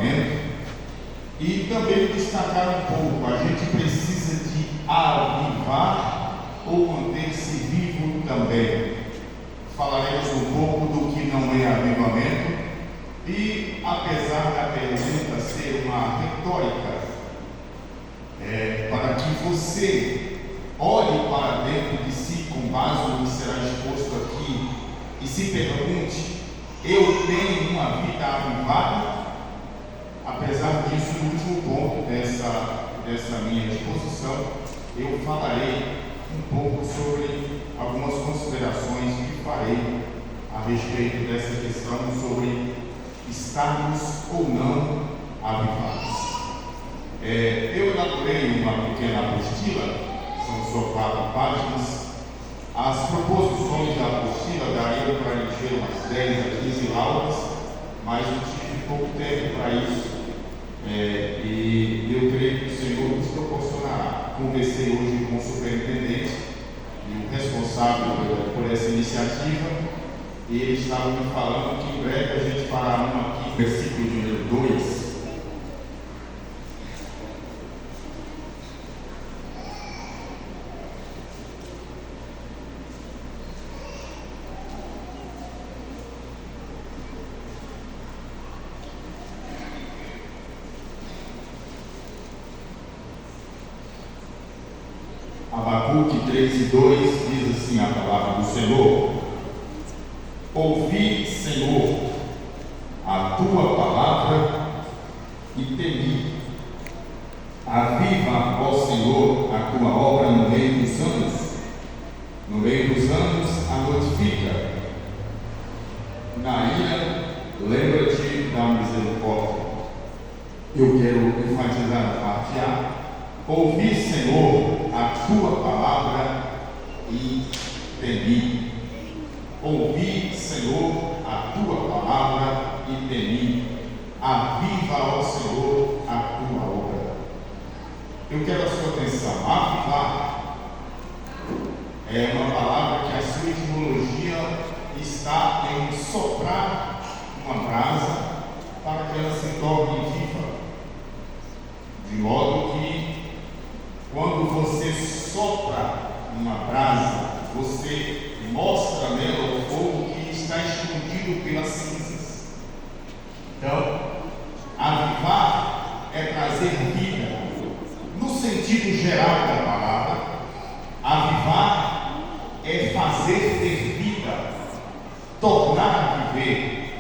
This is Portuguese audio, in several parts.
avivamento e também destacar um pouco, a gente precisa de avivar ou manter-se vivo também. Falaremos um pouco do que não é avivamento e, apesar da pergunta ser uma retórica, para que você olhe para dentro de si com base no que será exposto aqui e se pergunte: eu tenho uma vida avivada? Apesar disso, no último ponto dessa minha exposição, eu falarei um pouco sobre algumas considerações que farei a respeito dessa questão sobre estarmos ou não avivados. Eu elaborei uma pequena apostila, são só 4 páginas. As proposições da apostila dariam para encher umas 10 a 15 aulas, mas eu tive pouco tempo para isso, e eu creio que o Senhor nos proporcionará. Conversei hoje com o superintendente e o responsável por essa iniciativa, e ele estava me falando que em breve a gente fará uma aqui, versículo de número 2. Abacuque 3:2 diz assim a palavra do Senhor: ouvi, Senhor, a tua palavra e temi. Aviva, ó Senhor, a tua obra no meio dos anos. No meio dos anos a notifica. Na ira, lembra-te da misericórdia. Eu quero enfatizar a parte A. Ouvi, Senhor, a tua palavra e temi. Ouvi, Senhor, a tua palavra e temi. Aviva, ó Senhor, a tua obra. Eu quero a sua atenção. Avivar é uma palavra que a sua etimologia está em soprar uma brasa para que ela se torne viva. De modo que quando você sopra uma brasa, você mostra nela o fogo que está escondido pelas cinzas. Então, avivar é trazer vida. No sentido geral da palavra, avivar é fazer ter vida, tornar a viver.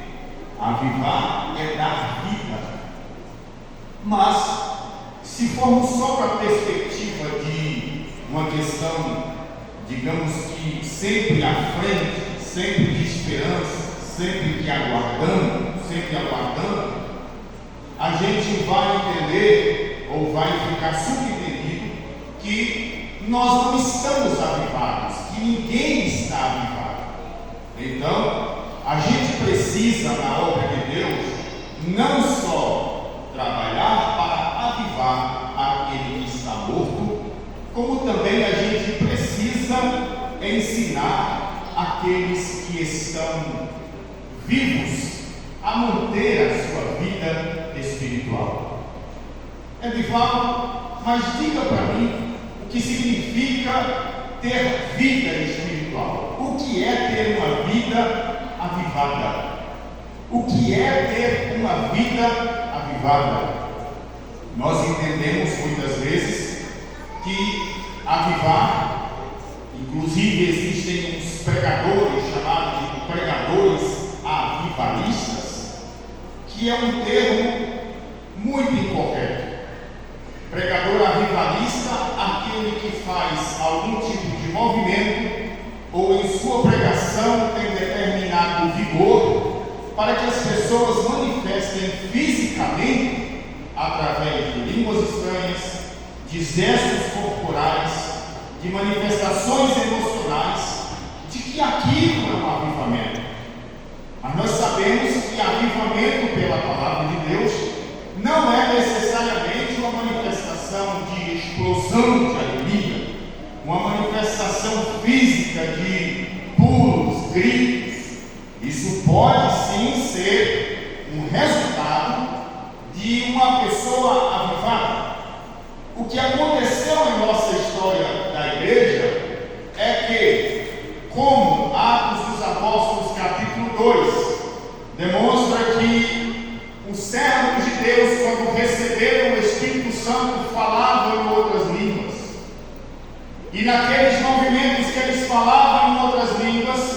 Avivar é dar vida. Mas, se formos só para a perspectiva de uma questão, digamos que sempre à frente, sempre de esperança, sempre aguardando, a gente vai entender ou vai ficar subentendido que nós não estamos avivados, que ninguém está avivado. Então, a gente precisa, na obra de Deus, não só trabalhar para avivar aquele que está morto, como também a gente precisa ensinar aqueles que estão vivos a manter a sua vida espiritual. De fato, mas diga para mim o que significa ter vida espiritual. O que é ter uma vida avivada? O que é ter uma vida avivada? Nós entendemos muitas vezes que avivar, inclusive existem uns pregadores chamados de pregadores avivalistas, que é um termo muito incorreto. Pregador avivalista, aquele que faz algum tipo de movimento ou em sua pregação tem determinado vigor para que as pessoas manifestem fisicamente, através de línguas estranhas, de gestos corporais, de manifestações emocionais, de que aquilo é um avivamento. Mas nós sabemos que avivamento pela palavra de Deus não é necessariamente uma manifestação de explosão de alegria, uma manifestação física de pulos, gritos. Isso pode sim ser um resultado de pessoa avivada. O que aconteceu em nossa história da igreja é que, como Atos dos Apóstolos, capítulo 2, demonstra que os servos de Deus, quando receberam o Espírito Santo, falavam em outras línguas. E naqueles movimentos que eles falavam em outras línguas,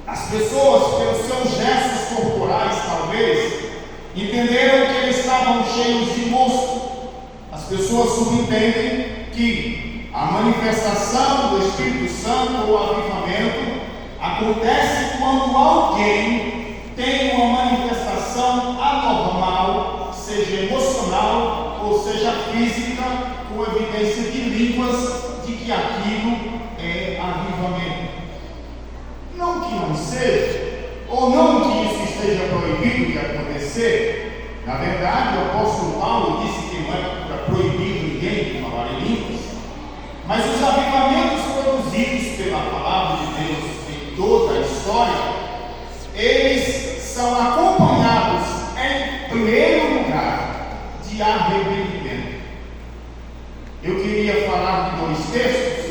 as pessoas, pelos seus gestos corporais, talvez, entenderam que eles estavam cheios de mosto. As pessoas subentendem que a manifestação do Espírito Santo ou avivamento acontece quando alguém tem uma manifestação anormal, seja emocional ou seja física, com evidência de línguas de que aquilo é avivamento. Não que não seja, ou não que isso esteja proibido de acontecer. Na verdade, o apóstolo Paulo disse que não é para proibir ninguém de falar em línguas, mas os avivamentos produzidos pela palavra de Deus em toda a história, eles são acompanhados, em primeiro lugar, de arrependimento. Eu queria falar de dois textos,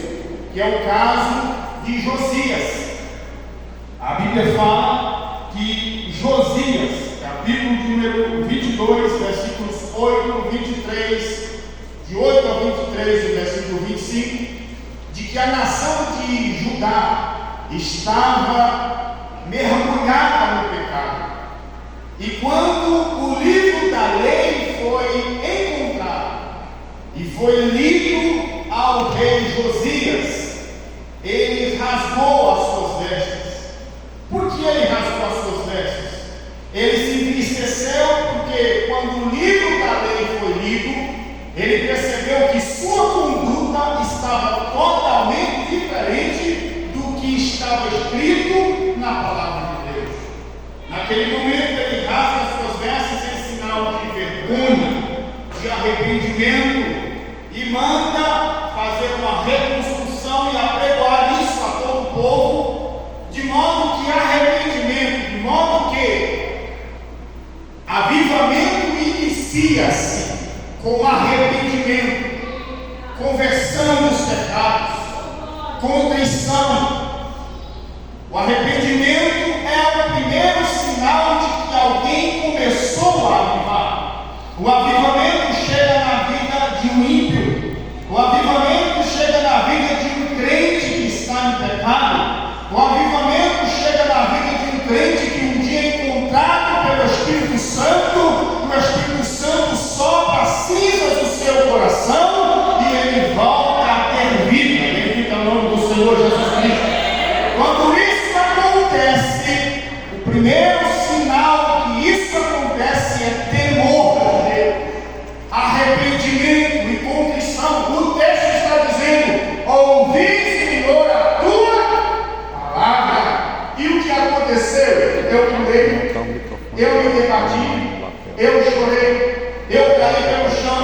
que é o caso de Josias. A Bíblia fala que Josias, capítulo número 22, versículos 8 e 23, de 8 a 23 e versículo 25, de que a nação de Judá estava mergulhada no pecado. E quando o livro da lei foi encontrado e foi lido ao rei Josias, ele rasgou as suas vestes. Por que ele rasgou as suas vestes? Ele se entristeceu porque quando o livro da lei foi lido, ele percebeu que sua conduta estava totalmente diferente do que estava escrito na palavra de Deus. Naquele momento ele rasga as suas vestes em sinal de vergonha, de arrependimento, e manda fazer uma reconstrução e apregoar isso a todo o povo, de modo que arrependimento, de modo que avivamento inicia-se com arrependimento, conversão dos pecados, contrição. O arrependimento é o primeiro sinal de que alguém começou a avivar. O avivamento chega na vida de um ímpio. O avivamento chega na vida de um crente que está em pecado. O avivamento chega na vida de um crente que um dia é encontrado pelo Espírito Santo, o Espírito Santo sopra cinzas do seu coração e ele volta a ter vida. Bendito é o nome do Senhor Jesus Cristo. Quando isso acontece, o primeiro sinal que isso acontece é temor a Deus, arrependimento e contrição. O texto está dizendo: ouvi, Senhor, a tua palavra. E o que aconteceu? Eu pulei, eu me debati, eu chorei, eu caí pelo chão,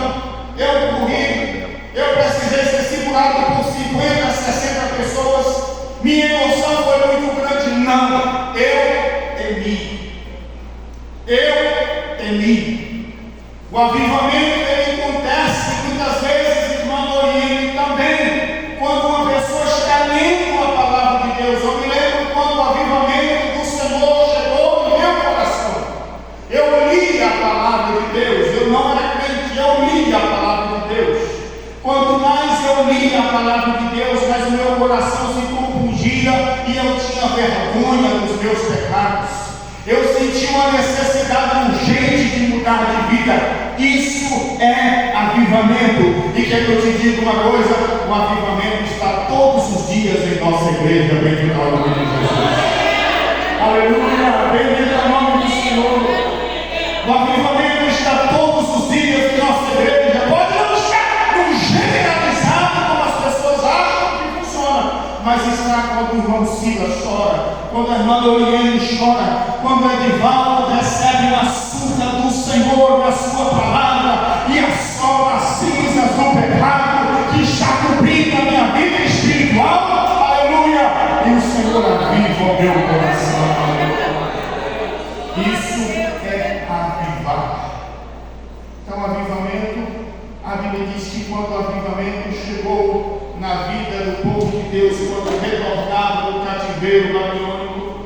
eu corri, eu precisei ser segurado por 50, 60 pessoas. Minha emoção foi muito grande. Não, eu temi. Eu temi. O avivamento ele acontece muitas vezes, irmão Oriente, também quando uma pessoa está lendo a palavra de Deus. Eu me lembro quando o avivamento do Senhor chegou no meu coração. Eu li a palavra de Deus. Eu não era crente, eu li a palavra de Deus. Quanto mais eu li a palavra de Deus, mais o meu coração se compungia e eu tinha vergonha dos meus pecados. Eu senti uma necessidade urgente de mudar de vida. Isso é avivamento. E quer que eu te diga uma coisa? O avivamento está todos os dias em nossa igreja. Bendito é o nome de Jesus. Aleluia, bendito é o nome do Senhor. O avivamento está todos os dias em nossa igreja. Pode não estar no generalizado como as pessoas acham que funciona, mas está quando o irmão Silas chora, quando a irmã Doriane chora, quando o Edivaldo recebe uma surra do Senhor na sua palavra e assopra as cinzas do pecado que está cobrindo a minha vida espiritual. Aleluia! E o Senhor aviva o meu coração. Isso é avivar. Então, avivar Bíblia diz que quando o avivamento chegou na vida do povo de Deus, quando retornava do cativeiro babilônico,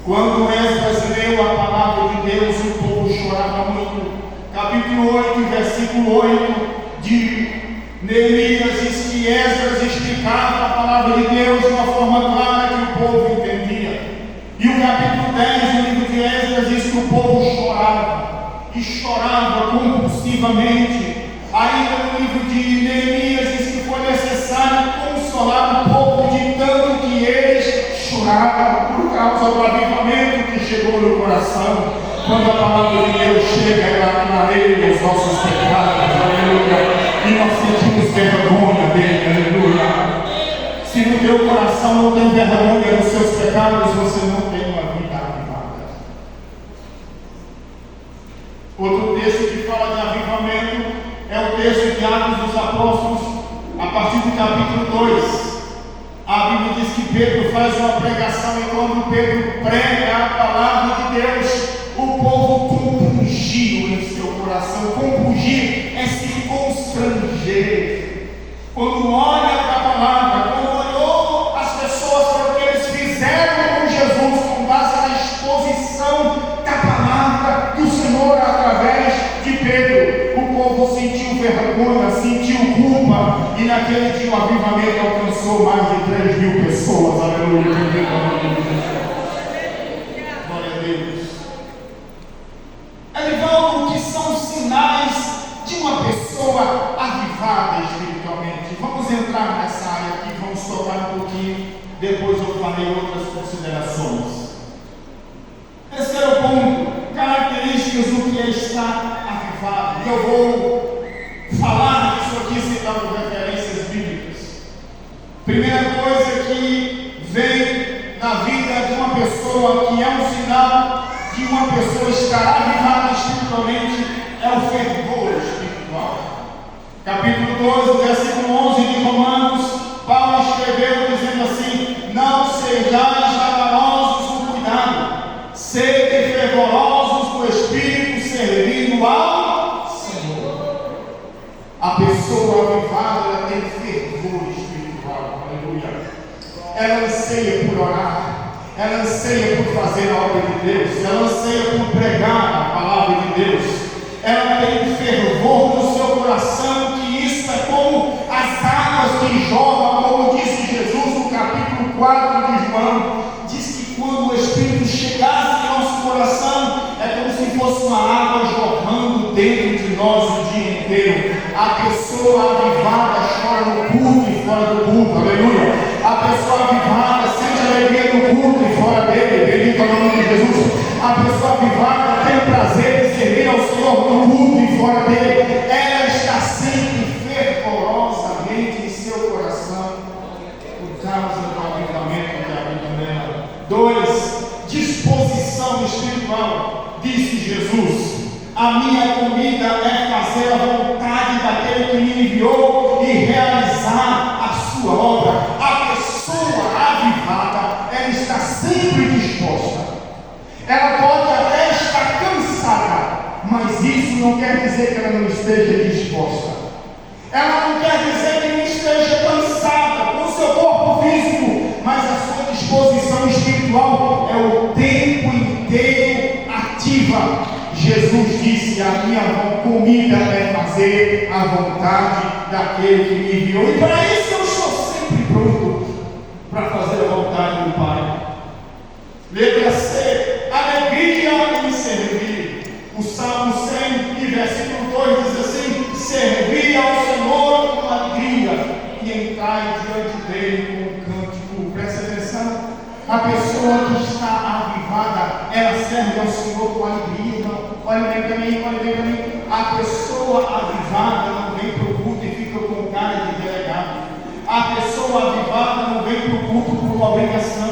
quando Esdras leu a palavra de Deus, o povo chorava muito. Capítulo 8, versículo 8 de Neemias diz que Esdras explicava a palavra de Deus de uma forma clara que o povo entendia. E o capítulo 10 do livro de Esdras diz que o povo chorava, e chorava compulsivamente. Ainda no livro de Neemias diz que foi necessário consolar o povo de tanto que eles choravam por causa do avivamento que chegou no coração. Quando a palavra de Deus chega, ela clareia os nossos pecados, aleluia, e nós sentimos vergonha dele, aleluia. Se no teu coração não tem vergonha dos seus pecados, você não tem uma vida avivada. Outro texto que fala de avivamento é o texto de Atos dos Apóstolos, a partir do capítulo 2. A Bíblia diz que Pedro faz uma pregação, e quando Pedro prega a palavra de Deus, o povo compungiu em seu coração. Compungir é se constranger. Quando olha para a palavra, quando olhou as pessoas para o que eles fizeram com Jesus, com base na exposição da palavra do Senhor através de Pedro, o povo sentiu vergonha, sentiu culpa, e naquele dia o avivamento alcançou mais de 3.000 pessoas. Aleluia. Glória a Deus. Elivaldo, o que são sinais de uma pessoa avivada espiritualmente? Vamos entrar nessa área aqui, vamos tocar um pouquinho, depois eu farei outras considerações. Terceiro ponto, características do que é estar avivado. E eu vou falar disso aqui citando referências bíblicas. Primeira coisa que vem na vida de uma pessoa, que é um sinal de uma pessoa estar avivada espiritualmente, é o fervor espiritual. Capítulo 12, versículo 11 de Romanos, Paulo escreveu dizendo assim: não sejais vagarosos no cuidado, sede fervorosos no espírito, servindo ao Senhor. A pessoa avivada, ela tem fervor espiritual, aleluia. Ela anseia por orar, ela anseia por fazer a obra de Deus, ela anseia por pregar a palavra de Deus, ela tem fervor no seu coração, que isso é como as águas que jorram, como disse Jesus no capítulo 4 de João. Diz que quando o Espírito chegasse em nosso coração, é como se fosse uma água jorrando dentro de nós o dia inteiro. A pessoa avivada chora no culto e fora do culto, aleluia. A pessoa avivada sente a alegria no culto e fora dele, bendito é o nome de Jesus. A pessoa avivada tem o prazer de servir ao Senhor no culto e fora dele. Ela está sempre fervorosamente em seu coração, por causa do avivamento que habita nela. 2. Disposição espiritual. Disse Jesus: a minha comida é fazer a vontade daquele que me enviou e realizar a sua obra. A pessoa avivada, ela está sempre disposta. Ela pode até estar cansada, mas isso não quer dizer que ela não esteja disposta. Ela não quer dizer que não esteja cansada com o seu corpo físico, mas a sua disposição espiritual é o tempo inteiro ativa. Jesus disse: a minha comida é fazer a vontade daquele que me enviou. E para isso eu estou sempre pronto para fazer a vontade do Pai. Letra C: alegria em servir. O Salmo 100, e versículo 2 diz assim: servir ao Senhor com alegria e entrai diante dele com um cântico. Presta atenção. A pessoa que está avivada, ela serve ao Senhor com alegria. Olha bem para mim, olha bem para mim. A pessoa avivada não vem para o culto e fica com cara de delegado. A pessoa avivada não vem para o culto por obrigação.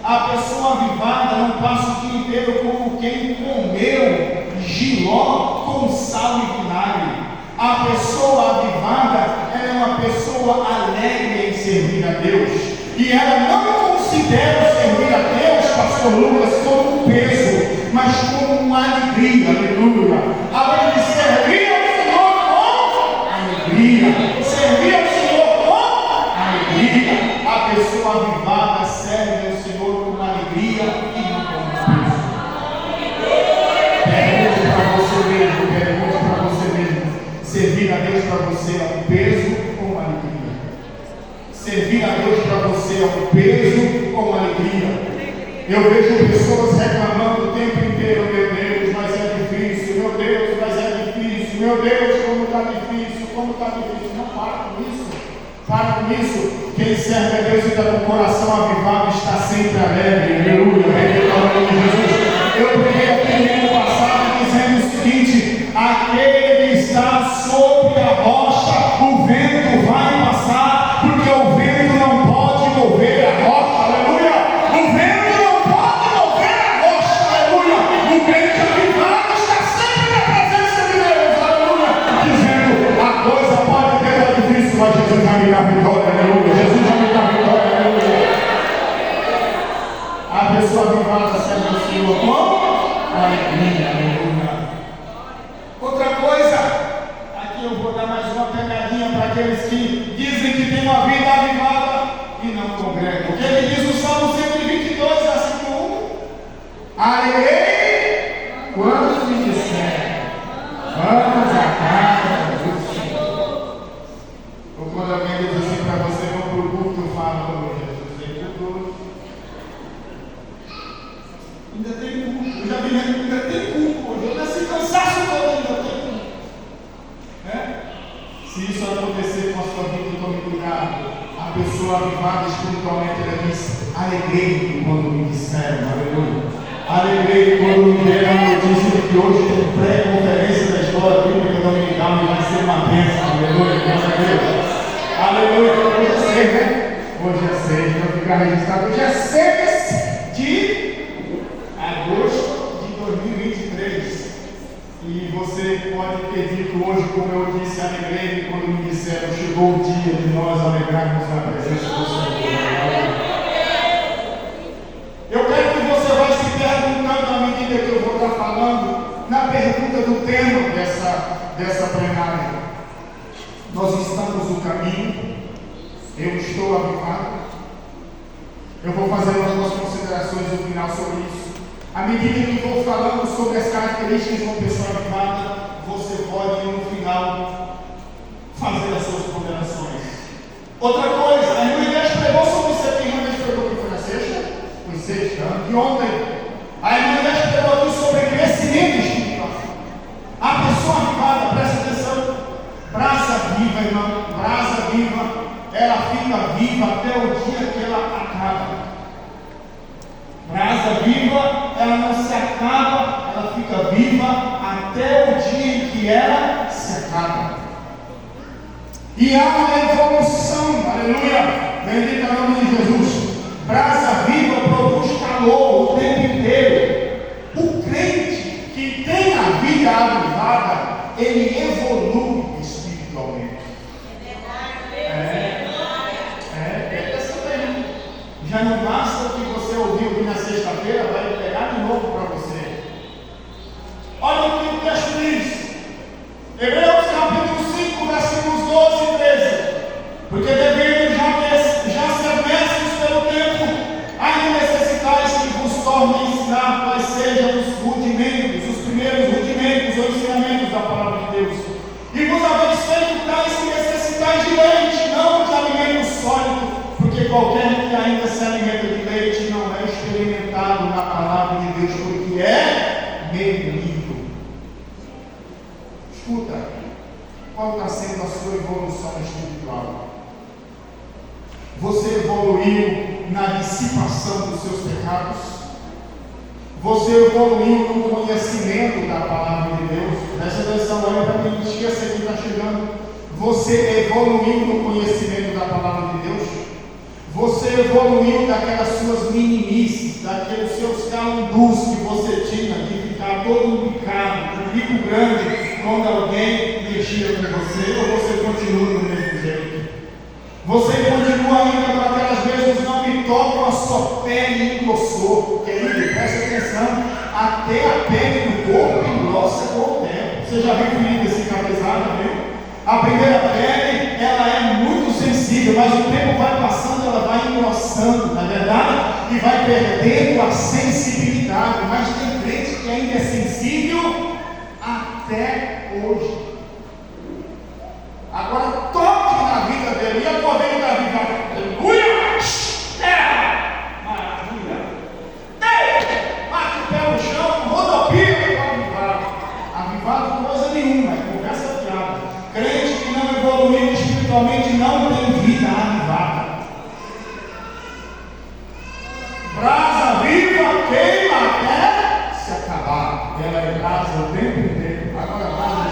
A pessoa avivada não passa o dia inteiro como quem comeu jiló com sal e vinagre. A pessoa avivada, ela é uma pessoa alegre em servir a Deus. E ela não considera servir a Deus, pastor Lucas, como um peso, mas como uma alegria, aleluia. A hora de servir ao Senhor com alegria. servir a Deus para você é um peso ou uma alegria? Eu vejo pessoas reclamando o tempo inteiro: meu Deus, mas é difícil, meu Deus, mas é difícil, meu Deus, como está difícil, como está difícil. Não, para com isso, para com isso. Quem serve a Deus e está com o coração avivado está sempre alegre, aleluia, em nome de Jesus. Eu preguei aqui no ano passado dizendo o seguinte: aquele que está sobre a rocha, o vento vai passar, porque o vento não pode mover a rocha, aleluia. O vento não pode mover a rocha, aleluia. O crente avivado está sempre na presença de Deus, aleluia, dizendo: a coisa pode ter sido difícil, mas Jesus vai me dar vitória, aleluia. Jesus vai me dar vitória, aleluia. A pessoa avivada serve ao Senhor com alegria, aleluia. Outra coisa, aqui eu vou dar mais uma pegadinha para aqueles que dizem que tem uma vida avivada e não congregam. O que ele diz no Salmo 122, versículo 1: alegrei quando me disseram, vamos à casa do Senhor. Ou quando alguém diz assim para você: vamos para o culto, eu falo: Jesus, vem para o culto. Ainda tem culto, eu já vi, ainda tem culto hoje. Eu nesse cansaço todo, ainda tem culto. Se isso acontecer com a sua vida, tome cuidado. A pessoa avivada espiritualmente, ela diz: alegrei quando me disseram, aleluia. Alegrei quando me deram a notícia de que hoje tem pré-conferência da escola bíblica dominical e vai ser uma bênção, aleluia, graças a Deus. Aleluia, hoje é 6, né? Hoje é 6, vai ficar registrado. Hoje é 6 de agosto de 2023. E você pode ter dito hoje, como eu disse, alegrei quando me disseram: chegou o dia de nós alegrarmos na presença do Senhor. Eu quero que você vá se perguntando à medida que eu vou estar falando, na pergunta do tema dessa plenária: nós estamos no caminho? Eu estou avivado? Eu vou fazer algumas considerações no final sobre isso. À medida que vou falando sobre as características de uma pessoa avivada, você pode no final fazer as suas ponderações. Outra coisa, a irmã Inês pregou sobre isso aqui. A irmã Inês pregou que foi na sexta? Foi sexta, e ontem. A irmã Inês pregou aqui sobre crescimento espiritual. A pessoa avivada, presta atenção, brasa viva, irmã, brasa viva, ela fica viva até o dia que ela acaba. Brasa viva, ela não se acaba, ela fica viva até o dia em que ela se acaba. E há uma evolução, aleluia, bendito é o nome de Jesus. Brasa viva produz calor o tempo inteiro. O crente que tem a vida avivada, ele evolui espiritualmente. Já não basta o que você ouviu na sexta-feira, vai pegar de novo para você. Olha o que o texto diz. Hebreus capítulo 5, versículos 12 e 13. Porque devendo já ser mestres pelo tempo, ainda necessitais que vos torne a ensinar quais sejam os rudimentos, os primeiros rudimentos ou ensinamentos da palavra de Deus. E vos haveis feito tais que necessitais de leite, não de alimento sólido, porque qualquer que ainda se alimenta de leite não é experimentado na palavra de Deus, porque é menino. Escuta, qual está sendo a sua evolução espiritual? Você evoluiu na dissipação dos seus pecados? Você evoluiu no conhecimento da palavra de Deus? Presta atenção, olha para quem esqueça quem está chegando. Você evoluiu no conhecimento da palavra de Deus? Você evoluiu daquelas suas meninices, daqueles seus calundus que você tinha de ficar todo embicado, com bico grande, quando alguém mexia com você, ou você continua do mesmo jeito? Você continua ainda com aquelas mesmas não me tocam, a sua pele engrossou. Querido, presta atenção, até a pele do corpo engrossa com o tempo. Você já viu ferida cicatrizada, viu? A primeira pele, ela é muito sensível, mas o tempo vai passando, ela vai engrossando, na verdade, e vai perdendo a sensibilidade. Mas tem crente que ainda é sensível até hoje. Agora toque na vida dele, e a tua vida está avivada.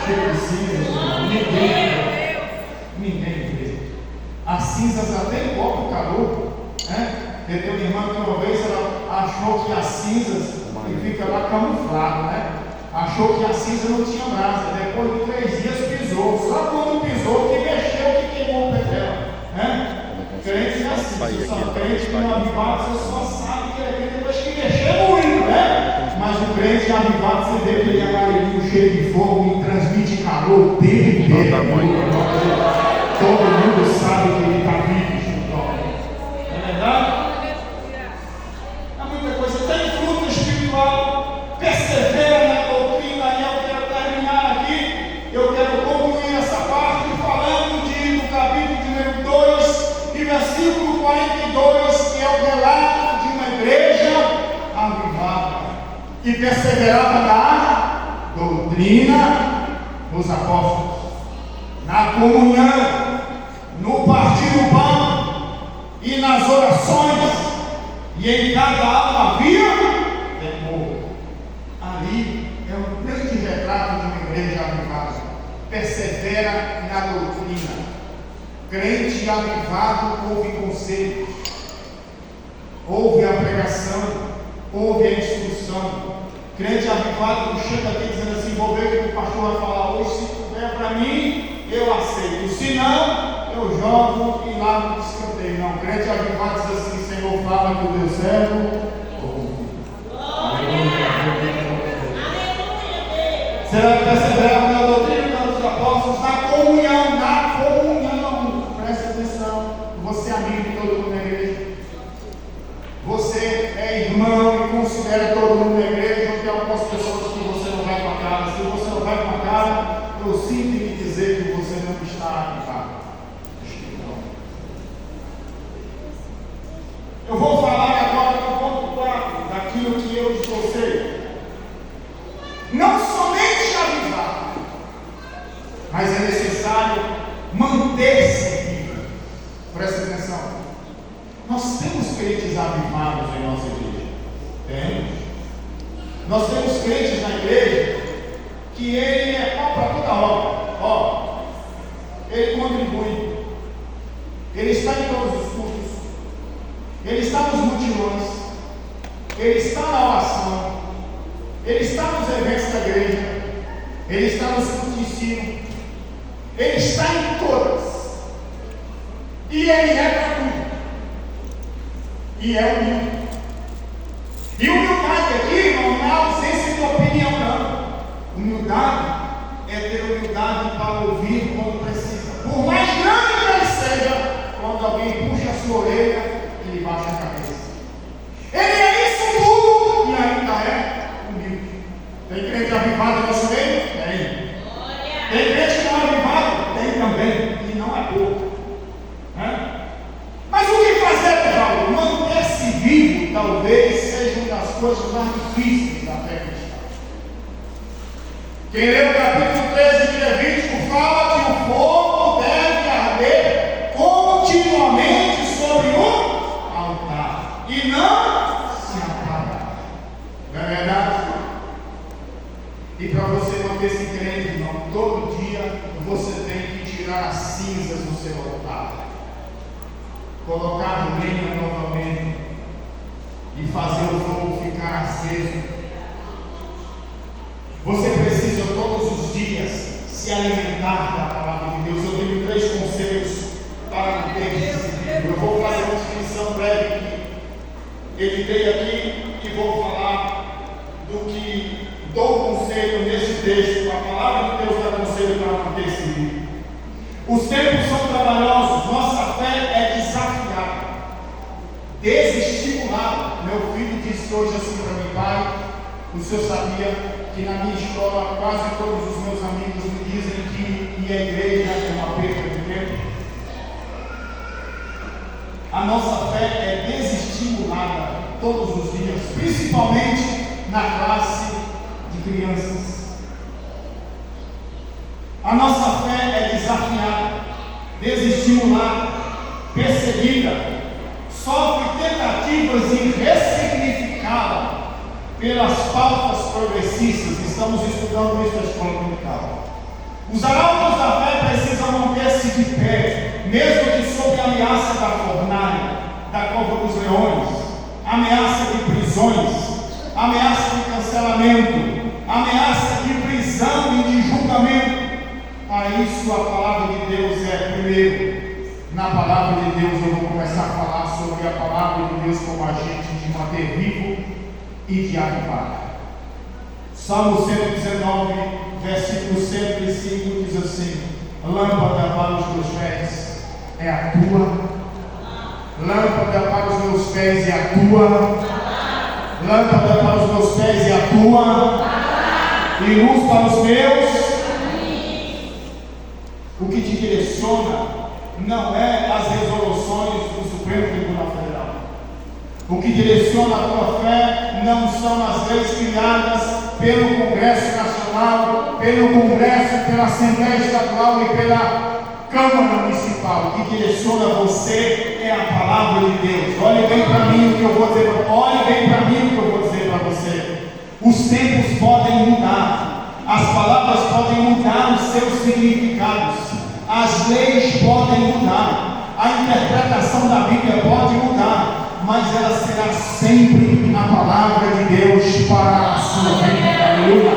que precisa, ninguém vê. As cinzas até igual o calor, né? Eu tenho uma irmã que uma vez ela achou que as cinzas, e fica lá camuflado, né? Achou que a cinza não tinha brasa. Depois de 3 dias pisou. Só quando pisou que mexeu, que queimou o pé dela, né? Crente é assim, só crente que não avivado, você só sabe que é depois que mexer muito, né? Mas o crente avivado, você vê que ele é amarelinho, cheio de fogo e transmite calor o tempo inteiro. Todo mundo sabe que ele está vivo, não é verdade? Há muita coisa, tem fruto espiritual, persevera na doutrina, e eu quero terminar aqui, eu quero concluir essa parte falando do capítulo de número 2, e versículo 42, que é o relato de uma igreja avivada, que perseverava na doutrina dos apóstolos, na comunhão, no partir do pão e nas orações, e em cada alma havia temor. Ali é um grande retrato de uma igreja avivada. Persevera na doutrina. Crente avivado ouve conselhos, ouve a pregação, ouve a instrução. Crente avivado não chega aqui dizendo assim: vou ver o que o pastor vai falar hoje, se puder para mim, eu aceito, se não, eu jogo e lá no escanteio. Não, crente avivado diz assim: Senhor, fala que o teu servo será perseverado na doutrina dos apóstolos, na comunhão, presta atenção, você é amigo de todo mundo na igreja, você é irmão e considera todo mundo na igreja, porque algumas pessoas que você não vai com a cara. Se você não vai com a cara, eu sinto em lhe dizer que você não está avivado. Eu vou falar agora do ponto 4, daquilo que eu esbocei. Não somente avivar, mas é necessário manter-se vivo. Presta atenção. Nós temos crentes avivados em nossa igreja. Temos. Nós temos crentes na igreja que ele é pau para toda obra. Ele contribui. Ele está em todos os cultos. Ele está nos mutirões, ele está na oração, ele está nos eventos da igreja, ele está nos cultos de ensino, ele está em todas, e ele é para tudo, e é humilde. E humildade aqui não é ausência de opinião, não. Humildade é ter humildade para ouvir quando precisa, por mais grande que ele seja. Quando alguém puxa a sua orelha, ele baixa a cabeça. Ele é isso tudo e ainda é humilde. Tem crente avivado em nosso meio? Tem. Tem crente que não é avivado? Tem também. E não é pouco. Mas o que fazer, Paulo? Manter-se vivo talvez seja uma das coisas mais difíceis da fé cristã. Quem lê o capítulo 13 de Levítico fala que o fogo deve arder continuamente sobre o e não se apagar. Não é verdade? E para você manter-se crente, irmão, todo dia você tem que tirar as cinzas do seu altar, colocar lenha novamente e fazer o fogo ficar aceso. Você precisa todos os dias se alimentar da palavra de Deus. Eu tenho 3 conselhos para manter-se. Eu vou fazer uma descrição breve aqui. Editei aqui e vou falar do que dou conselho nesse texto. A palavra de Deus dá conselho para manter-se vivo. Os tempos são trabalhosos, nossa fé é desafiada, desestimulada. Meu filho disse hoje assim para mim: pai, o senhor sabia que na minha escola quase todos os meus amigos me dizem que ir à igreja é uma perda de tempo? A nossa fé é desestimulada todos os dias, principalmente na classe de crianças. A nossa fé é desafiada, desestimulada, perseguida, sofre tentativas de ressignificá-la pelas pautas progressistas. Estamos estudando isso na escola dominical. Os arautos da fé precisam manter-se de pé, mesmo que sob a ameaça da fornalha, da cova dos leões, ameaça de prisões, ameaça de cancelamento, ameaça de prisão e de julgamento. A isso a palavra de Deus é primeiro. Na palavra de Deus eu vou começar a falar sobre a palavra de Deus como agente de manter vivo e de avivar. Salmo 119, versículo 105 diz assim: lâmpada para os meus pés é a tua, lâmpada para os meus pés é a tua, lâmpada para os meus pés é a tua, e luz para os meus. O que te direciona não é as resoluções do Supremo Tribunal Federal. O que direciona a tua fé não são as leis criadas pelo Congresso Nacional, pelo Congresso, pela Assembleia Estadual e pela Câmara Municipal. O que direciona você é a palavra de Deus. Olhe bem para mim o que eu vou dizer. Olhe bem para mim o que eu vou dizer para você. Os tempos podem mudar, as palavras podem mudar os seus significados, as leis podem mudar, a interpretação da Bíblia pode mudar, mas ela será sempre a palavra de Deus para a sua vida. Aleluia!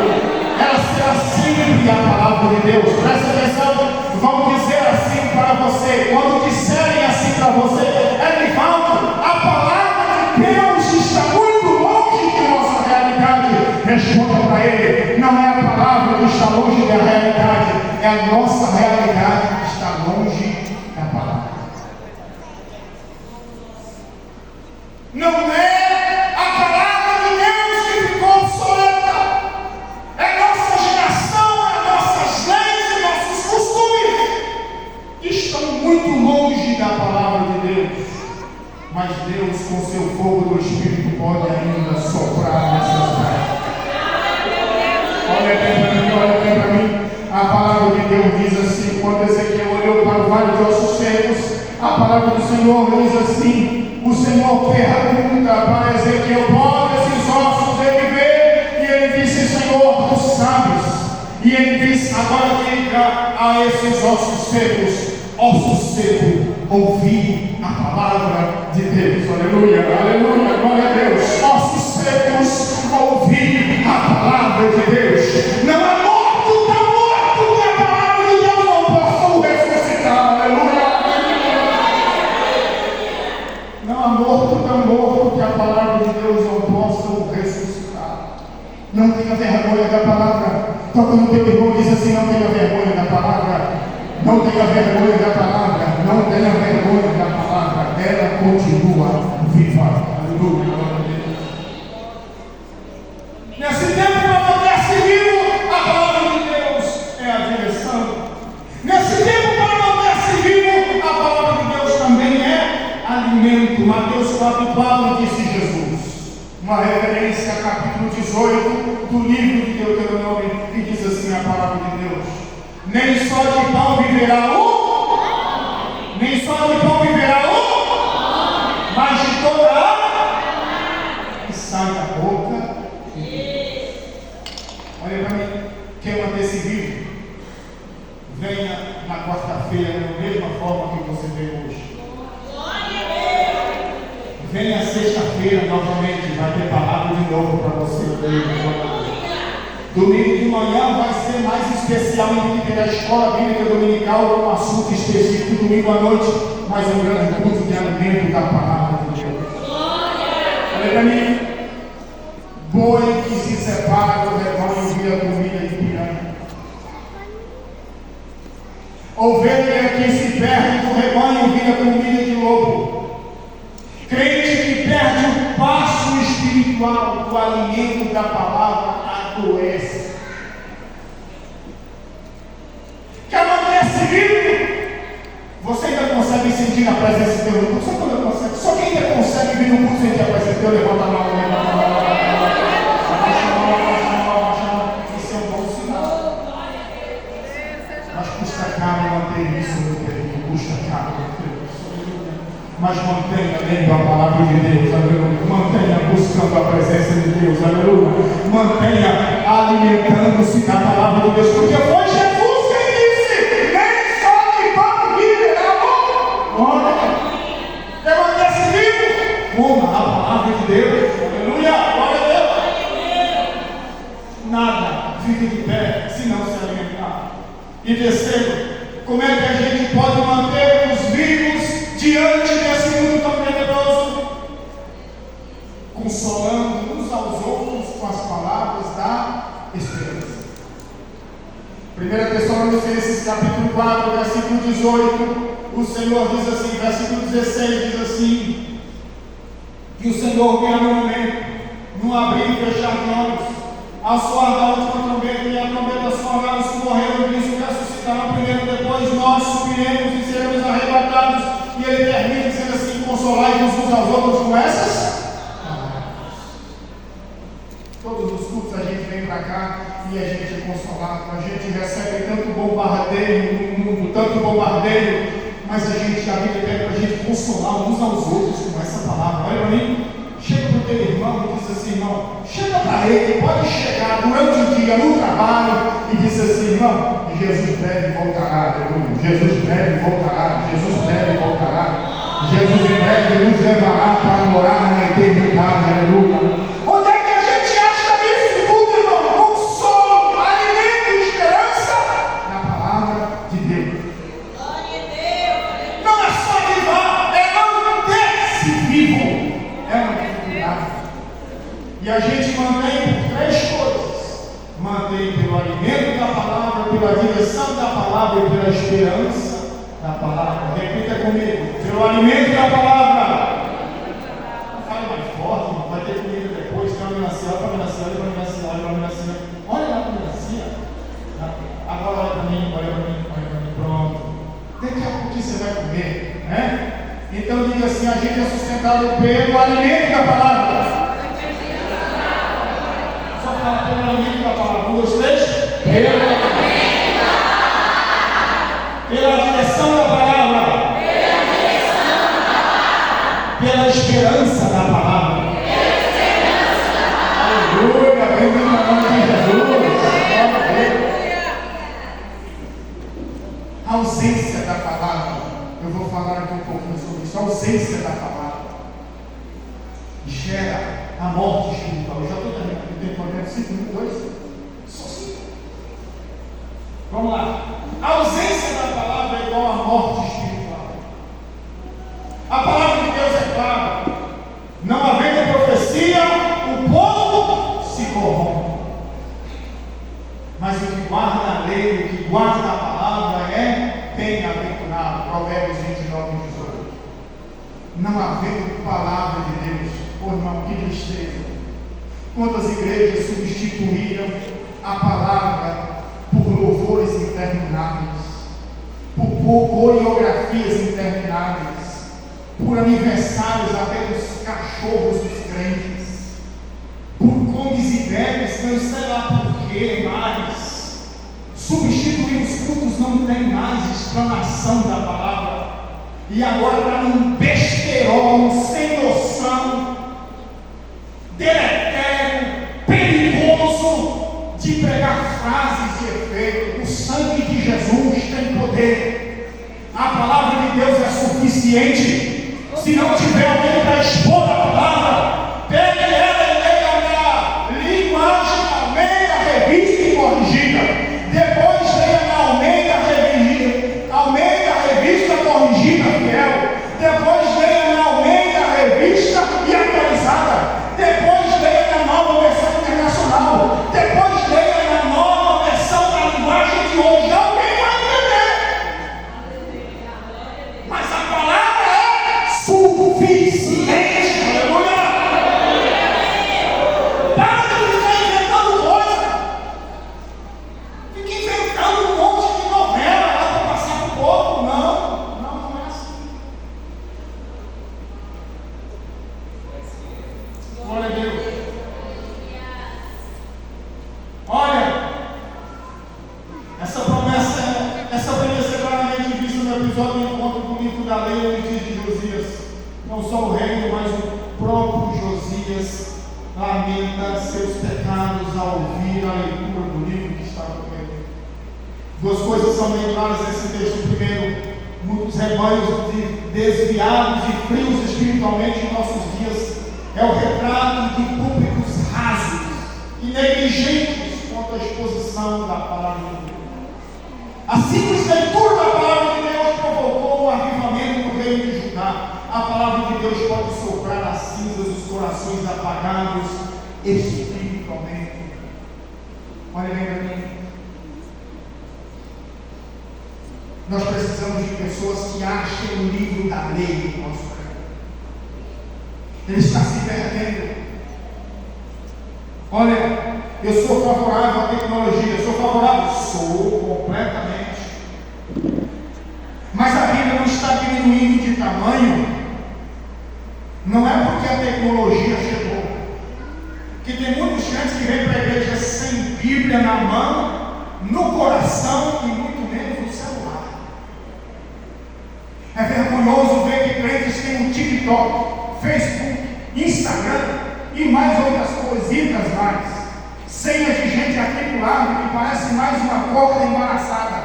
Ela será sempre a palavra de Deus. Presta atenção, vão dizer assim para você, quando disserem assim para você: Edivaldo, a palavra de Deus está muito longe de nossa realidade. Responda para ele: não é a palavra que está longe da realidade, é a nossa realidade que está longe da palavra. Não é a palavra de Deus que ficou obsoleta, é nossa geração, é nossas leis e nossos costumes que estão muito longe da palavra de Deus. Mas Deus, com seu fogo do Espírito, pode ainda soprar nessas terras. Olha bem para mim. A palavra de Deus diz assim, quando Ezequiel olhou para o vale de ossos secos, a palavra do Senhor diz assim: o Senhor pergunta para Ezequiel: pode esses ossos ele ver? E ele disse: Senhor, tu sabes. E ele disse: agora diga a esses ossos secos: osso seco, ouvi a palavra de Deus. Aleluia, aleluia, glória a Deus. Ossos secos, ouvi a palavra de Deus. Não é morto, está morto, que a palavra de Deus não posso ressuscitar. Aleluia. Não há morto, está morto, que a palavra de Deus não possa ressuscitar. Não tenha vergonha da palavra. Toca no teu irmão e diz assim: não tenha vergonha da palavra. Não tenha vergonha da palavra, não tenha vergonha da palavra, ela continua viva. Aleluia. Nesse tempo, para manter-se vivo, a palavra de Deus é a direção. Nesse tempo, para manter-se vivo, a palavra de Deus também é alimento. Mateus 4,4 disse Jesus, uma referência ao capítulo 18 do livro de Deuteronômio, que diz assim a palavra de Deus: nem só de pão viverá nem só de pão viverá mas de toda a que sai da boca de Deus. Olha para mim, quer manter-se vivo? Venha na quarta-feira da mesma forma que você veio hoje. Venha sexta-feira novamente, vai ter palavra de novo para você. Domingo de manhã vai ser mais especial em que terá a escola bíblica dominical com um assunto específico. Domingo à noite, mais um grande culto de alimento da palavra de Deus. Olha para mim: boi que se separa do rebanho vira comida de piranha. Ovelha que se perde do rebanho vira comida de lobo. Crente que perde o passo espiritual do alimento da palavra adoece. Quer manter-se vivo? Você ainda consegue sentir a presença de Deus? Só quando consegue. Só quem ainda consegue vir no culto sentir a presença de Deus, levanta a mão, levanta a mão. Isso é um bom sinal. Mas custa caro manter isso, meu querido. Custa caro manter isso. Mas mantenha lendo a palavra de Deus, aleluia. Mantenha buscando a presença de Deus, aleluia. Mantenha alimentando-se da palavra de Deus, porque foi Jesus quem E terceiro, como é que a gente pode manter os vivos diante desse mundo tão tenebroso? Consolando uns aos outros com as palavras da esperança. 1 Tessalonicenses capítulo 4, versículo 18, o Senhor diz assim, versículo 16 diz assim, que o Senhor virá no momento, no abrir e fechar de olhos, ao soar da última trombeta, e a trombeta soará, os que morreram em Cristo ressuscitarão primeiro, depois nós subiremos e seremos arrebatados. E ele termina dizendo assim: consolai-vos uns aos outros com essas palavras. Todos os cultos a gente vem para cá e a gente é consolado, a gente recebe tanto bombardeio no mundo, tanto bombardeio, mas a Bíblia pede para a gente consolar uns aos outros com essa palavra. Olha para mim. Chega para o teu irmão e diz assim: irmão, chega para ele, pode chegar durante o dia no trabalho e diz assim: irmão, Jesus breve voltará, aleluia. Jesus breve voltará, Jesus breve voltará, Jesus em breve nos levará para morar na eternidade, aleluia. Onde é que a gente acha isso tudo, irmão? Consolo, alimento e esperança na palavra de Deus. Glória a Deus. Não é só vivar, é manter-se vivo. É uma dificuldade. E a gente mantém por três coisas: mantém pelo alimento da palavra, pela direção da palavra e pela esperança da palavra. Repita comigo: pelo alimento da palavra. Fale mais forte, irmão. Vai ter comida depois. Tem uma melancia, olha para a melancia, olha para a melancia, olha para a melancia. Olha lá para a melancia. Agora olha para mim, olha para mim, olha para mim. Pronto. Daqui a pouquinho você vai comer, né? Então diga assim: a gente é sustentado pelo alimento da palavra. Só fala pelo alimento da palavra. 1, 2, 3. Pelo alimento da palavra. Pela direção da palavra. Pela direção da palavra. Pela esperança da palavra. Pela esperança da palavra. Aleluia, bem-vindo ao nome de Jesus. A ausência da palavra. Eu vou falar aqui um pouquinho sobre isso. A ausência da palavra gera a morte espiritual. Eu já estou terminando. Eu tenho problema 5 minutos, 2. Só 5. Vamos lá. A ausência da palavra é igual à morte espiritual. A palavra de Deus é clara. Não havendo profecia, o povo se corrompe. Mas o que guarda a lei, o que guarda a palavra é bem-aventurado. Provérbios 29, 18. Não havendo palavra de Deus, oh irmão, que tristeza. Quantas igrejas substituíram a palavra por louvores intermináveis, por coreografias intermináveis, por aniversários até dos cachorros dos crentes, por comes e bebes, não sei lá por que mais. Substituir os cultos, não tem mais explanação da palavra. E agora está num besterol, sem noção, deletério, perigoso, de pregar frases de efeito. O sangue de Jesus tem poder. A palavra de Deus é suficiente. Se não tiver alguém para expor a palavra, pegue ela e leia na linguagem Almeida Revista e Corrigida. Depois leia na Almeida Revista Corrigida Fiel. Depois leia na Almeida Revista e Atualizada. Depois leia na Nova Versão Internacional. Depois leia na Nova Versão da Linguagem de hoje. Alguém vai entender. Mas a palavra é suficiente. Aleluia. Para de ficar inventando coisa. Fica inventando um monte de novela lá para passar para o povo. Não é assim. Glória a Deus. Olha, essa promessa é claramente vista no episódio do encontro com o livro da lei nos dias de Josias. Não só o reino, mas o próprio Josias lamenta seus pecados ao ouvir a leitura do livro que estava com ele. Duas coisas são bem claras nesse texto. Primeiro, muitos rebanhos desviados e frios espiritualmente em nossos dias é o retrato de públicos rasos e negligentes quanto à exposição da palavra de Deus. A simples leitura da palavra de Deus provocou um avivamento no reino de Judá. A palavra de Deus pode soprar as cinzas dos corações apagados espiritualmente. Olha bem para mim. Nós precisamos de pessoas que achem o livro da lei no nosso reino. Ele está se perdendo. Olha, eu sou favorável à tecnologia. Sou favorável? Sou completamente. Mas a Bíblia não está diminuindo de tamanho. Não é porque a tecnologia chegou. Que tem muitos crentes que vêm para a igreja sem Bíblia na mão, no coração e muito menos no celular. É vergonhoso ver que crentes têm um TikTok, Facebook, Instagram e mais outras coisitas mais. Senhas de gente aqui do lado que parece mais uma corda embaraçada,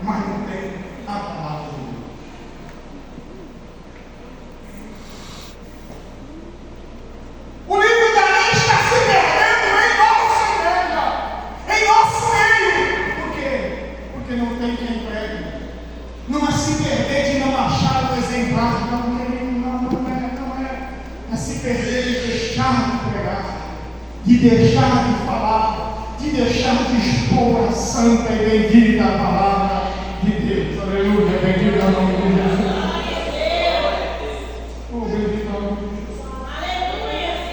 mas não tem a palavra de Deus. O livro da lei está se perdendo em nossa igreja, em nosso meio. Por quê? Porque não tem quem pregue. Não é se perder de não achar o exemplar. Não é. É se perder de deixar de pregar, de deixar de falar, de deixar de expor a santa e bendita palavra de Deus. Aleluia, bendito é o nome de Jesus. Oh, bendito é o nome de Jesus.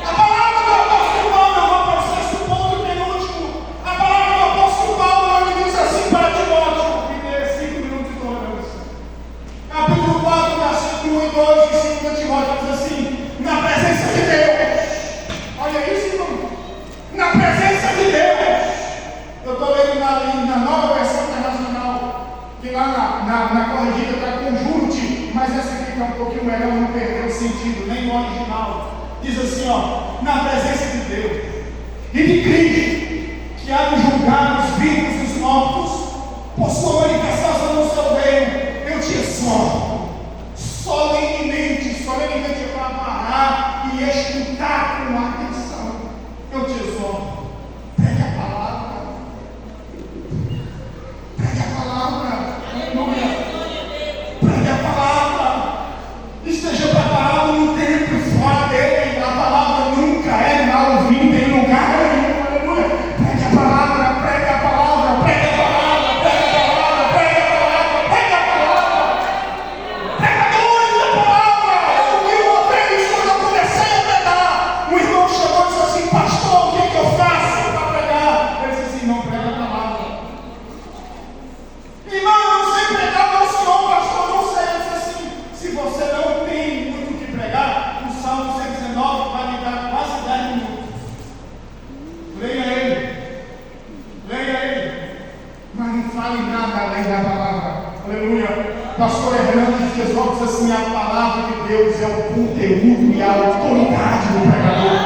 A palavra do apóstolo Paulo, eu vou para o sexto ponto penúltimo. A palavra do apóstolo Paulo, ele diz assim para Timóteo, me dê 5 minutos de tolerância. Capítulo 4, versículo 1 e 2 de 2 Timóteo diz assim: na presença de Deus. Olha isso, irmão. Na presença de Deus. Eu estou lendo na nova versão internacional, que lá na corrigida está conjunte, mas essa aqui está um pouquinho melhor, não perdeu o sentido, nem no original. Diz assim, ó, na presença de Deus e de Cristo, que há de julgar os vivos e os mortos, por sua manifestação no seu reino, eu te exorto, solenemente para parar e escutar com atenção. Eu te exorto, pregue a palavra, aleluia, pregue a palavra, esteja preparado no tempo e fora dele. A palavra nunca é mal vinda em lugar nenhum, aleluia. Pregue a palavra, pregue a palavra, pregue a palavra, pregue a palavra, pregue a palavra, pregue a palavra, pregadores da palavra. Eu ouvi uma vez quando eu comecei a pregar, um irmão chegou e disse assim: pastor, o que eu faço para pregar? Eu disse assim: não prega a palavra. Irmão, eu não sei pregar, não, senhor, pastor, não sei. Eu disse assim: se você não tem muito o que pregar, o Salmo 119 vai lhe dar quase 10 minutos. Leia ele, mas não fale nada além da palavra, aleluia. Pastor Hernandes Dias Lopes diz assim: a palavra de Deus é o conteúdo e a autoridade do pregador.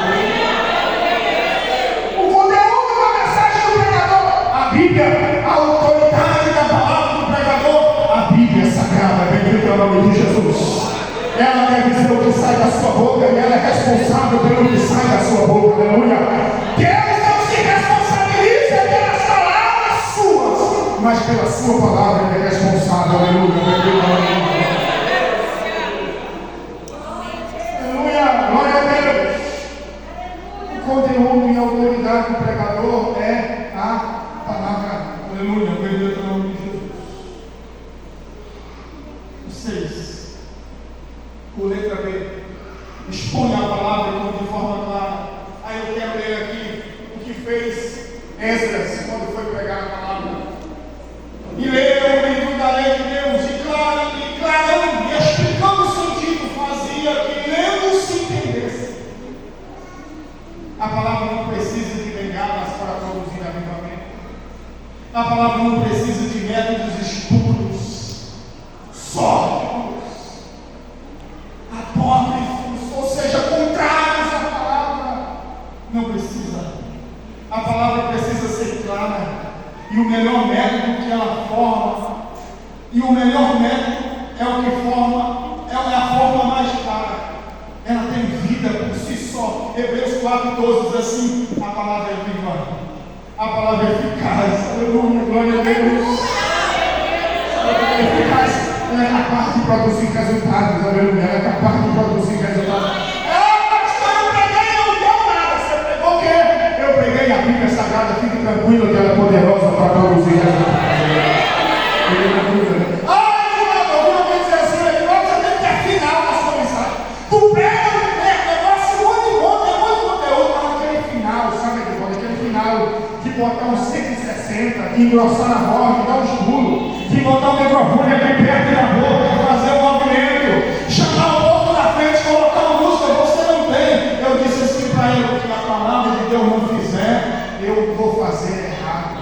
O conteúdo da mensagem do pregador, a Bíblia, a autoridade da palavra do pregador, a Bíblia sagrada, bendito é o nome de Jesus. Ela deve dizer o que sai da sua boca e ela é responsável pelo que sai da sua boca, aleluia. Deus não se responsabiliza pelas palavras suas, mas pela sua palavra ele é responsável, aleluia, bendito é o nome de Jesus. Aleluia, glória a Deus. O conteúdo e a autoridade do pregador é a palavra, aleluia, bendito é o nome de Jesus. 6. Por letra B, expõe a palavra de forma clara. Aí eu quero ler aqui o que fez Esdras quando foi pregar a palavra. E leu o livro da lei de Deus, e clarando e explicando o sentido, fazia que lendo se entendesse. A palavra não precisa de bengalas para produzir avivamento. A palavra não precisa de métodos escuros, sórdidos, apócrifos, ou seja, contrários à palavra. Não precisa. A palavra precisa ser clara. E o melhor método que ela forma, e o melhor método é o que forma, é a forma mais clara. Ela tem vida por si só. Hebreus 4:12 diz assim: a palavra é viva, a palavra é eficaz. Aleluia, glória a Deus. ela é capaz de produzir resultados, aleluia, ela é capaz de produzir resultados. Pastor, eu preguei, não deu nada. Você pregou o quê? Eu preguei a Bíblia Sagrada, fique tranquilo que ela é poderosa para produzir resultados. Tu prega, negócio muito bom, tem muito conteúdo, mas aquele final, sabe aquele final de botar um 160, de engrossar a voz, de dar uns pulos, de botar o microfone aqui perto da boca, fazer um movimento, chamar o povo na frente, colocar uma música, você não tem. Eu disse assim para ele, o que a palavra de Deus não fizer, eu vou fazer errado.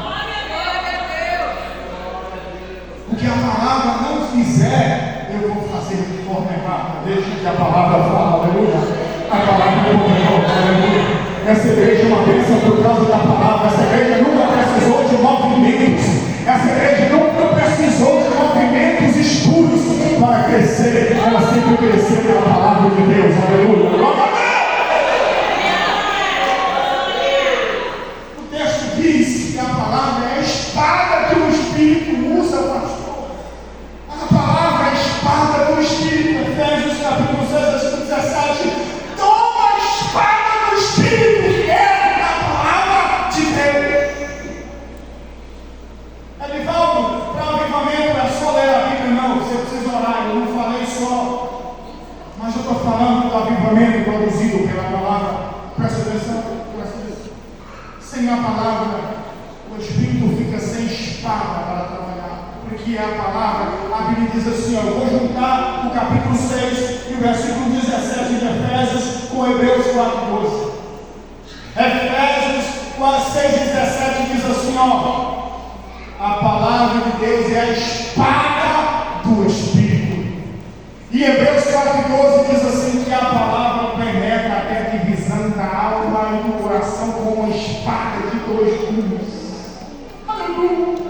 O que a palavra não fizer, eu vou fazer de forma errada. Deixa que a palavra fala, aleluia. A palavra é poderosa, aleluia. Essa igreja é uma bênção por causa da palavra. Essa igreja nunca precisou de movimentos. Essa igreja nunca precisou de movimentos escuros para crescer. Ela sempre cresceu pela palavra de Deus, aleluia. Glória a Deus. O texto diz que a palavra é a espada que o Espírito usa, pastor. A palavra é a espada do Espírito. Efésios capítulo 6, versículo 17. Toma a espada do Espírito, que é a palavra de Deus. Edivaldo, para avivamento é só ler a Bíblia, não. Você precisa orar. Eu não falei só. Mas eu estou falando do avivamento produzido pela palavra. Presta atenção. Sem a palavra, o Espírito fica sem espada para trabalhar. Porque a palavra, a Bíblia diz assim, eu vou juntar o capítulo 6 e o versículo 17 de Efésios com Hebreus 4:12. Efésios 6:17 diz assim, a palavra de Deus é a espada do Espírito. E Hebreus 4:12 diz assim, que a palavra penetra até a divisão da alma e do coração como uma espada de 2 gumes. Aleluia!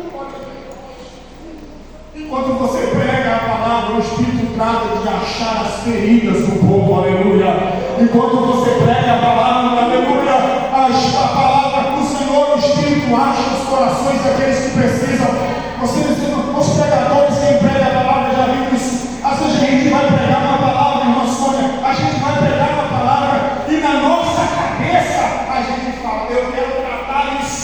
Enquanto você prega a palavra, o Espírito trata de achar as feridas do povo, aleluia. Enquanto você prega a palavra, aleluia, a palavra do Senhor, o Espírito acha os corações daqueles que precisam. Os pregadores, quem prega a palavra já viu isso. Às vezes a gente vai pregar uma palavra, irmã Sônia, a gente vai pregar uma palavra e na nossa cabeça a gente fala, eu quero tratar isso.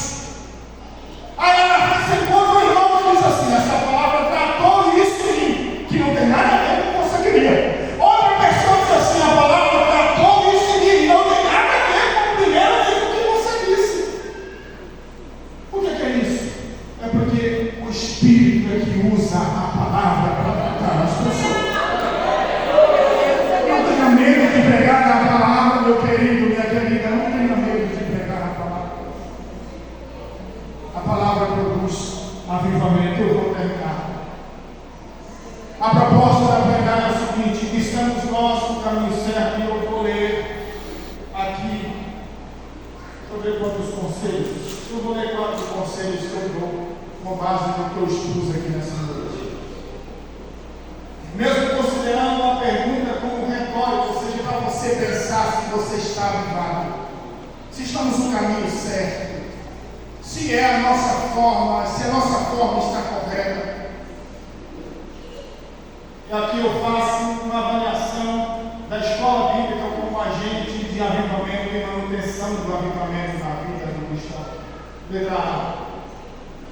Aí na frente você encontra um irmão que diz assim, essa palavra tratou isso em mim, que não tem nada a ver com o que você queria. Outra pessoa diz assim, a palavra tratou isso em mim, não tem nada a ver com o primeiro nem com o que você disse. Por que é isso? É porque o Espírito é que usa a palavra para tratar as pessoas. Não tenha medo de pregar a palavra, meu querido, minha querida, não tenha medo de pregar a palavra. A palavra produz avivamento. Eu vou terminar. A proposta da pregada é a seguinte: estamos nós no caminho certo, e eu vou ler aqui. Deixa eu ver quantos conselhos. Eu vou ler 4 conselhos que eu dou com base no que eu expus aqui nessa noite. Mesmo considerando uma pergunta como retórica, ou seja, para você pensar se você está avivado, se estamos no caminho certo, se é a nossa forma, se a nossa forma está correta. E aqui eu faço uma avaliação da escola bíblica como agente de avivamento e manutenção do avivamento na vida do cristão. Letra A.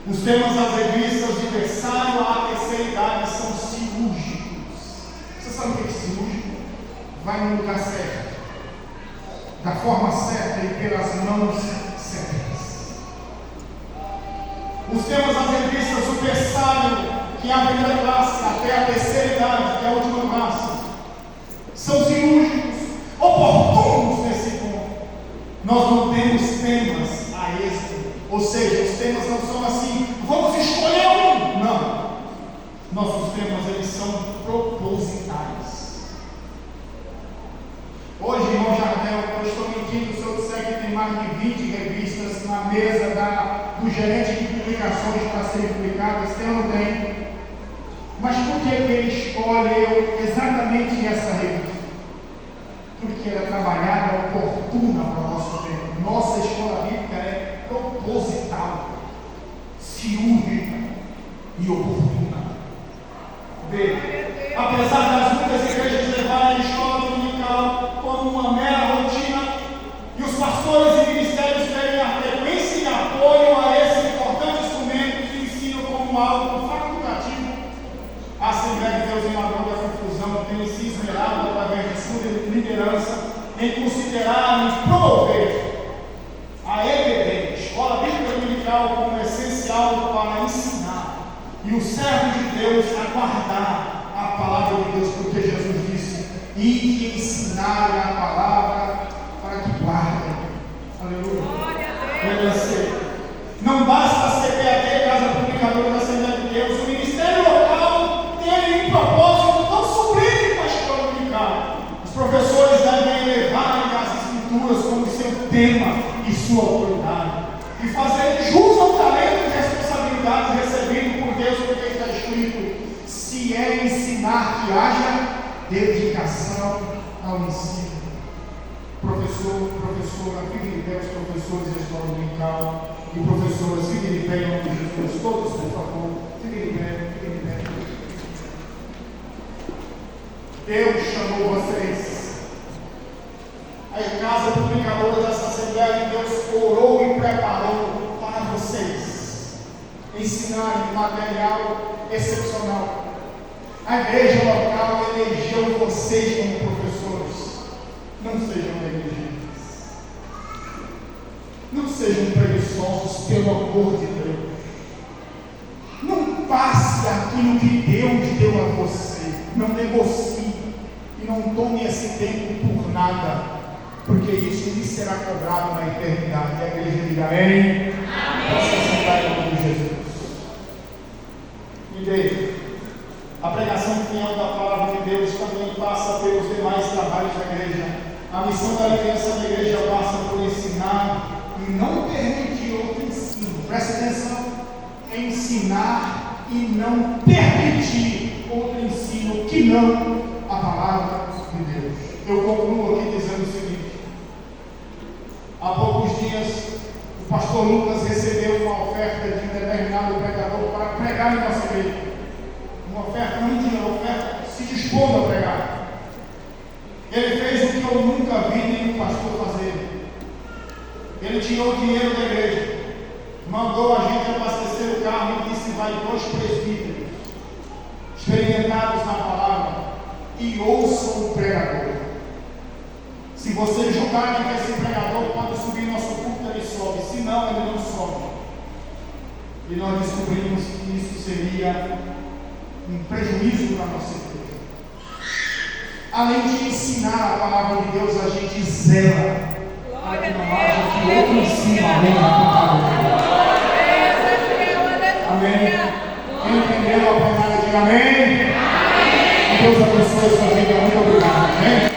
Os temas das revistas de versário à terceira idade são cirúrgicos. Você sabe o que é cirúrgico? Vai no lugar certo, da forma certa e pelas mãos certas. Os temas das revistas do versário, que é a primeira classe, até a terceira idade, que é a última classe, são cirúrgicos, oportunos nesse ponto. Nós não temos temas a êxito, ou seja, os temas não são assim, vamos escolher um. Não. Nossos temas, eles são propositais. Hoje, irmão Jardel, eu estou mentindo se eu disser que tem mais de 20 revistas na mesa do gerente de publicações para serem publicadas. Tem ou não tem? Mas por que ele escolheu exatamente essa revista? Porque ela é trabalhada oportuna para o nosso tempo. Nossa escola bíblica é proposital, cirúrgica e oportuna. B. Apesar das muitas igrejas levarem a escola dominical como uma mera rotina, e os pastores e ministérios terem a frequência e apoio a esse importante instrumento que ensina como algo facultativo, a Assembleia de Deus em Lagoa da Confusão tem se esmerado através de sua liderança em considerar e promover a EBD, Escola Bíblica Dominical, como essencial para ensinar e o servo de Deus a guardar a palavra de Deus, porque Jesus disse: e que ensinar a palavra para que guardem. Aleluia. Não basta a CPAD, Casa Publicadora da Assembleia de Deus, o Ministério Local tem um propósito tão sublime com a escola dominical. Os professores devem elevar as Escrituras como seu tema e sua autoridade, e fazer jus ao talento e responsabilidade recebido por Deus, porque está escrito: se é ensinar, que haja dedicação ao ensino. Professora, fique de pé, os professores da escola dominical e professoras, fiquem de pé em nome de Jesus, todos, por favor, fiquem de pé, fiquem de pé. Deus chamou vocês. A Casa Publicadora dessa Assembleia de Deus orou e preparou para vocês ensinarem material excepcional. A igreja local elegeu vocês como professores. Não sejam negligentes. Não sejam preguiçosos, pelo amor de Deus. Não passe aquilo que Deus deu a você. Não negocie. E não tome esse tempo por nada, porque isso lhe será cobrado na eternidade. E a igreja diga amém. Possa sentar em nome de Jesus. E daí, a pregação fiel da palavra de Deus também passa pelos demais trabalhos da igreja. A missão da liderança da igreja passa por ensinar e não permitir outro ensino. Presta atenção. Ensinar e não permitir outro ensino que não a palavra de Deus. Eu concluo aqui dizendo o seguinte: há poucos dias o pastor Lucas recebeu uma oferta de um determinado pregador para pregar em nossa igreja. Uma oferta, não tinha uma oferta, se dispondo a pregar. Ele fez o que eu nunca vi nenhum pastor fazer. Ele tirou o dinheiro da igreja, mandou a gente abastecer o carro e disse: vai 2 presbíteros experimentados na palavra e ouçam o pregador. Se vocês julgarem que esse pregador pode subir nosso culto, ele sobe, se não, ele não sobe. E nós descobrimos que isso seria um prejuízo para a nossa igreja. Além de ensinar a palavra de Deus, a gente zela para que não haja que outro ensino além da palavra de Deus. Amém. Quem entendeu a palavra, diga amém. Amém. Que Deus abençoe a sua vida. Muito obrigado. Amém.